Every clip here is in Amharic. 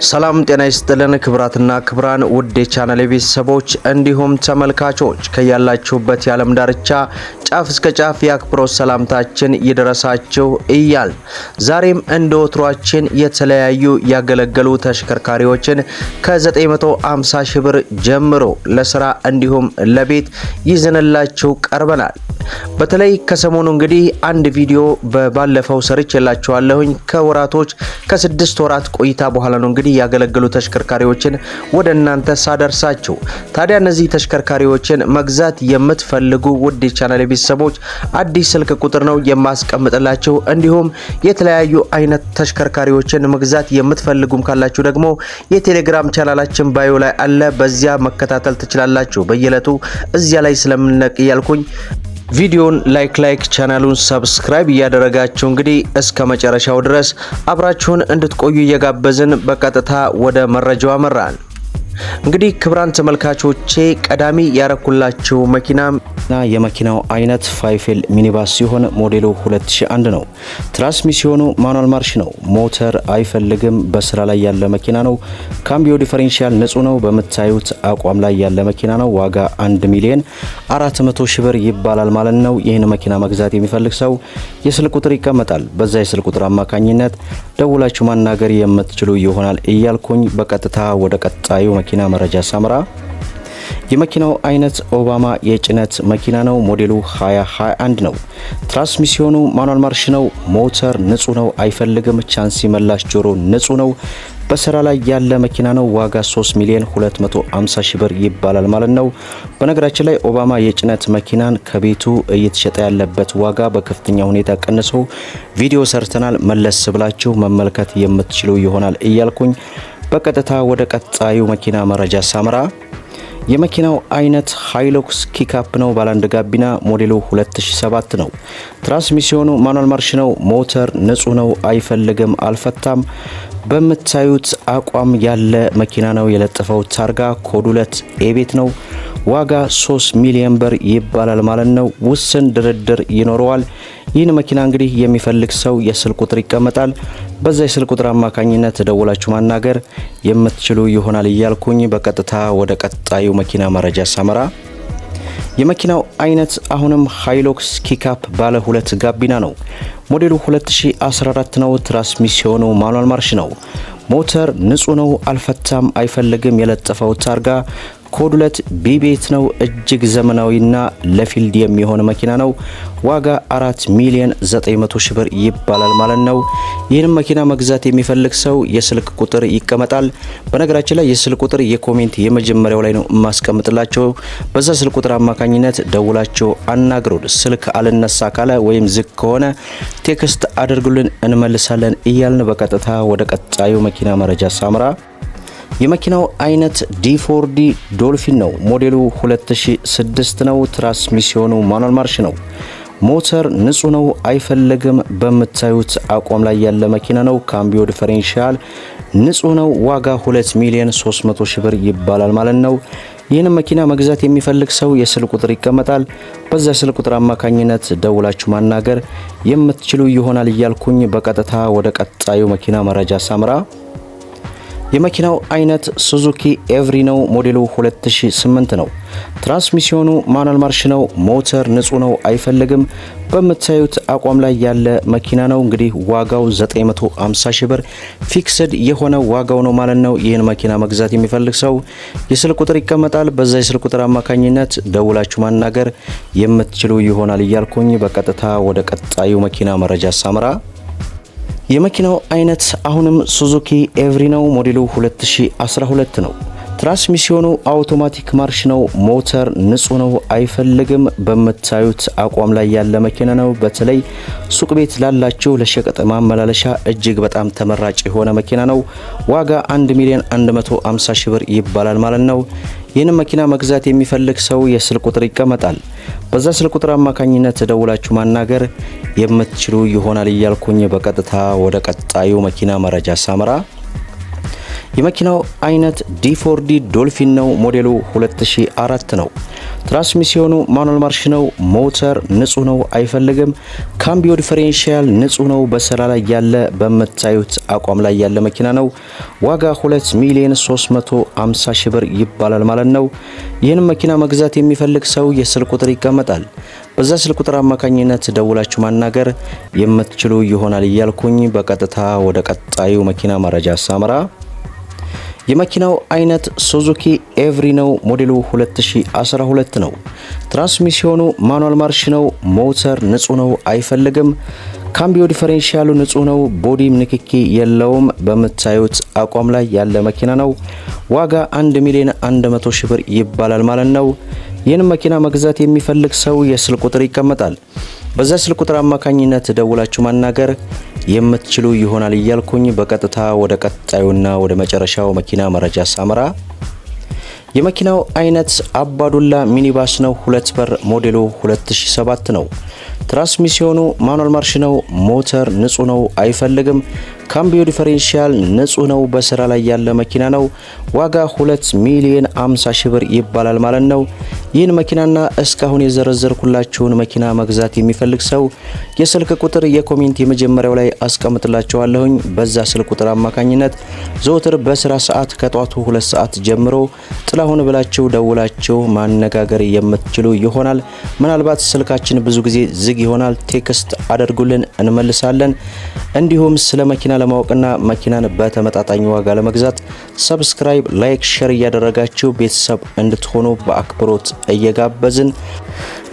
ሰላም ጤና ይስጥልን ክብራትና ክብራን ውድ የቻናሌ ቤተሰቦች እንዲሁም ተመልካቾች ከያላችሁበት የዓለም ዳርቻ ጫፍ እስከ ጫፍ የአክብሮት ሰላምታችን ይድረሳችሁ እያል ዛሬም እንደ ወትሯችን የተለያዩ ያገለገሉ ተሽከርካሪዎችን ከ950 ሺህ ብር ጀምሮ ለስራ እንዲሁም ለቤት ይዘንላችሁ ቀርበናል። በተለይ ከሰሞኑ እንግዲህ አንድ ቪዲዮ ባለፈው ሰርቼላችኋለሁኝ ከወራቶች ከ6 ወራት ቆይታ በኋላ ነው እንግዲህ ያገለገሉ ተሽከርካሪዎችን ወደ እናንተ ሳደርሳችሁ። ታዲያ እነዚህ ተሽከርካሪዎችን መግዛት የምትፈልጉ ውድ የቻናሌ ቤተሰቦች አዲስ ስልክ ቁጥር ነው የማስቀምጥላችሁ። እንዲሁም የተለያዩ አይነት ተሽከርካሪዎችን መግዛት የምትፈልጉም ካላችሁ ደግሞ የቴሌግራም ቻናላችን ባዮ ላይ አለ፣ በዚያ መከታተል ትችላላችሁ። በየለቱ እዚያ ላይ ስለምንለቅ ያልኩኝ ቪዲዮን ላይክ ቻናሉን ሰብስክራይብ እያደረጋችሁ እንግዲህ እስከ መጨረሻው ድረስ አብራችሁን እንድትቆዩ እየጋበዝን በቀጥታ ወደ መረጃው አመራን። እንግዲህ ክብራን ተመልካቾቼ ቀዳሚ ያረኩላችሁ መኪናና የመኪናው አይነት ፋይፌል ሚኒባስ ሲሆን ሞዴሉ 2001 ነው። ትራንስሚሽኑ ማኑዋል ማርሽ ነው። ሞተር አይፈልግም። በስራ ላይ ያለ መኪና ነው። ካምቢዮ ዲፈረንሻል ንጹህ ነው። በመታዩት አቋም ላይ ያለ መኪና ነው። ዋጋ 1,400,000 ብር ይባላል ማለት ነው። ይህን መኪና መግዛት የሚፈልግ ሰው የስልክ ቁጥር ይቀመጣል። በዛ የስልክ ቁጥር አማካኝነት ደውላችሁ ማናገር የምትችሉ ይሆናል እያልኩኝ በቀጥታ ወደ ቀጣዩ መኪና መረጃ ሳምራ። የመኪናው አይነት ኦባማ የጭነት መኪና ነው። ሞዴሉ 2021 ነው። ትራንስሚሽኑ ማኑዋል ማርሽ ነው። ሞተር ንጹህ ነው። አይፈልግም። ቻንሲ መላሽ ጆሮ ንጹህ ነው። በስራ ላይ ያለ መኪና ነው። ዋጋ 3,250,000 ብር ይባላል ማለት ነው። በነገራችን ላይ ኦባማ የጭነት መኪናን ከቤቱ እየተሸጠ ያለበት ዋጋ በከፍተኛ ሁኔታ ቀንሶ ቪዲዮ ሰርተናል። መለስ ብላችሁ መመልከት የምትችሉ ይሆናል እያልኩኝ በቀጥታ ወደ ቀጣዩ መኪና መረጃ ሳምራ። የመኪናው አይነት ሃይሉክስ ኪካፕ ነው። ባላንድ ጋቢና ሞዴሉ 2007 ነው። ትራንስሚሽኑ ማኑዋል ማርሽ ነው። ሞተር ንጹህ ነው። አይፈልግም። አልፈታም። በምታዩት አቋም ያለ መኪና ነው። የለጠፈው ታርጋ ኮድ 2 ኤቤት ነው። ዋጋ 3 ሚሊዮን ብር ይባላል ማለት ነው። ውስን ድርድር ይኖረዋል። ይህን መኪና እንግዲህ የሚፈልግ ሰው የስልክ ቁጥር ይቀመጣል። በዛ የስልክ ቁጥር አማካኝነት ደውላችሁ ማናገር የምትችሉ ይሆናል እያልኩኝ በቀጥታ ወደ ቀጣዩ መኪና መረጃ ሳመራ። የመኪናው አይነት አሁንም ሃይሉክስ ኪካፕ ባለ 2 ጋቢና ነው። ሞዴሉ 2014 ነው። ትራንስሚሽኑ ማኑዋል ማርሽ ነው። ሞተር ንጹህ ነው። አልፈታም። አይፈልግም። የለጠፈው ታርጋ ኮድ 2 ቢቤት ነው። እጅግ ዘመናዊና ለፊልድ የሚሆን መኪና ነው። ዋጋ 4,900,000 ብር ይባላል ማለት ነው። ይህን መኪና መግዛት የሚፈልግ ሰው የስልክ ቁጥር ይቀመጣል። በነገራችን ላይ የስልክ ቁጥር የኮሜንት የመጀመሪያው ላይ ነው ማስቀምጥላችሁ። በዛ ስልክ ቁጥር አማካኝነት ደውላችሁ አናግሩን። ስልክ አልነሳ ካለ ወይም ዝግ ከሆነ ቴክስት አድርጉልን፣ እንመልሳለን እያልን በቀጥታ ወደ ቀጣዩ መኪና መረጃ ሳምራ። የመኪናው አይነት ዲ4ዲ ዶልፊን ነው። ሞዴሉ 2006 ነው። ትራንስሚሽኑ ማኑዋል ማርሽ ነው። ሞተር ንጹህ ነው። አይፈልግም። በምታዩት አቋም ላይ ያለ መኪና ነው። ካምቢዮ ዲፈረንሻል ንጹህ ነው። ዋጋ 2,300,000 ብር ይባላል ማለት ነው። ይህን መኪና መግዛት የሚፈልግ ሰው የስልክ ቁጥር ይቀመጣል። በዛ ስልክ ቁጥር አማካኝነት ደውላችሁ ማናገር የምትችሉ ይሆናል እያልኩኝ በቀጥታ ወደ ቀጣዩ መኪና መረጃ ሳምራ። የመኪናው አይነት ሱዙኪ ኤቭሪ ነው። ሞዴሉ 2008 ነው። ትራንስሚሽኑ ማኑዋል ማርሽ ነው። ሞተር ንጹህ ነው። አይፈልግም። በምታዩት አቋም ላይ ያለ መኪና ነው። እንግዲህ ዋጋው 950,000 ብር ፊክስድ የሆነ ዋጋው ነው ማለት ነው። ይህን መኪና መግዛት የሚፈልግ ሰው የስልክ ቁጥር ይቀመጣል። በዛ የስልክ ቁጥር አማካኝነት ደውላችሁ ማናገር የምትችሉ ይሆናል እያልኩኝ በቀጥታ ወደ ቀጣዩ መኪና መረጃ ሳምራ። የመኪናው አይነት አሁንም ሱዙኪ ኤቭሪ ነው። ሞዴሉ 2012 ነው። ትራንስሚሽኑ አውቶማቲክ ማርሽ ነው። ሞተር ንጹህ ነው። አይፈልግም። በምታዩት አቋም ላይ ያለ መኪና ነው። በተለይ ሱቅ ቤት ላላችሁ ለሸቀጥ ማመላለሻ እጅግ በጣም ተመራጭ የሆነ መኪና ነው። ዋጋ 1,150,000 ብር ይባላል ማለት ነው። ይህን መኪና መግዛት የሚፈልግ ሰው የስልክ ቁጥር ይቀመጣል። በዛ ስልክ ቁጥር አማካኝነት ደውላችሁ ማናገር የምትችሉ ይሆናል እያልኩኝ በቀጥታ ወደ ቀጣዩ መኪና መረጃ ሳምራ። የመኪናው አይነት ዲ4ዲ ዶልፊን ነው። ሞዴሉ 2004 ነው። ትራንስሚሽኑ ማኑዋል ማርሽ ነው። ሞተር ንጹህ ነው፣ አይፈልግም። ካምቢዮ ዲፈረንሺያል ንጹህ ነው። በስራ ላይ ያለ በመታዩት አቋም ላይ ያለ መኪና ነው። ዋጋ 2,350,000 ብር ይባላል ማለት ነው። ይህን መኪና መግዛት የሚፈልግ ሰው የስልክ ቁጥር ይቀመጣል። በዛ ስልክ ቁጥር አማካኝነት ደውላችሁ ማናገር የምትችሉ ይሆናል እያልኩኝ በቀጥታ ወደ ቀጣዩ መኪና መረጃ ሳመራ የመኪናው አይነት ሱዙኪ ኤቭሪ ነው። ሞዴሉ 2012 ነው። ትራንስሚሽኑ ማኑዋል ማርሽ ነው። ሞተር ንጹህ ነው፣ አይፈልግም። ካምቢዮ ዲፈረንሺያሉ ንጹህ ነው። ቦዲም ንክኪ የለውም። በምታዩት አቋም ላይ ያለ መኪና ነው። ዋጋ 1,100,000 ብር ይባላል ማለት ነው። ይህን መኪና መግዛት የሚፈልግ ሰው የስልክ ቁጥር ይቀመጣል። በዛ ስልክ ቁጥር አማካኝነት ደውላችሁ ማናገር የምትችሉ ይሆናል እያልኩኝ በቀጥታ ወደ ቀጣዩና ወደ መጨረሻው መኪና መረጃ ሳመራ የመኪናው አይነት አባዱላ ሚኒባስ ነው። 2 በር ሞዴሉ 2007 ነው። ትራንስሚሽኑ ማኑዋል ማርሽ ነው። ሞተር ንጹህ ነው፣ አይፈልግም። ካምቢዮ ዲፈረንሺያል ንጹህ ነው። በስራ ላይ ያለ መኪና ነው። ዋጋ 2,50,000 ብር ይባላል ማለት ነው። ይህን መኪናና እስካሁን የዘረዘርኩላችሁን መኪና መግዛት የሚፈልግ ሰው የስልክ ቁጥር የኮሜንት የመጀመሪያው ላይ አስቀምጥላችኋለሁኝ። በዛ ስልክ ቁጥር አማካኝነት ዘወትር በስራ ሰዓት ከጧቱ 2 ሰዓት ጀምሮ ጥላሁን ብላችሁ ደውላችሁ ማነጋገር የምትችሉ ይሆናል። ምናልባት ስልካችን ብዙ ጊዜ ዝግ ይሆናል። ቴክስት አድርጉልን፣ እንመልሳለን። እንዲሁም ስለ መኪና ለማወቅና መኪናን በተመጣጣኝ ዋጋ ለመግዛት ሰብስክራይብ፣ ላይክ፣ ሼር እያደረጋችሁ ቤተሰብ እንድትሆኑ በአክብሮት እየጋበዝን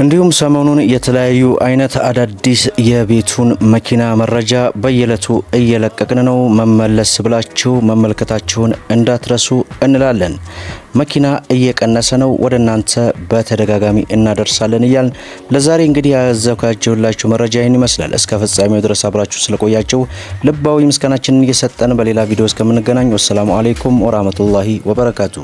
እንዲሁም ሰሞኑን የተለያዩ አይነት አዳዲስ የቤቱን መኪና መረጃ በየለቱ እየለቀቅን ነው። መመለስ ብላችሁ መመልከታችሁን እንዳትረሱ እንላለን። መኪና እየቀነሰ ነው፣ ወደ እናንተ በተደጋጋሚ እናደርሳለን እያልን ለዛሬ እንግዲህ ያዘጋጀሁላችሁ መረጃ ይህን ይመስላል። እስከ ፍጻሜው ድረስ አብራችሁ ስለቆያችሁ ልባዊ ምስጋናችንን እየሰጠን በሌላ ቪዲዮ እስከምንገናኝ ወሰላሙ አለይኩም ወራህመቱላሂ ወበረካቱ።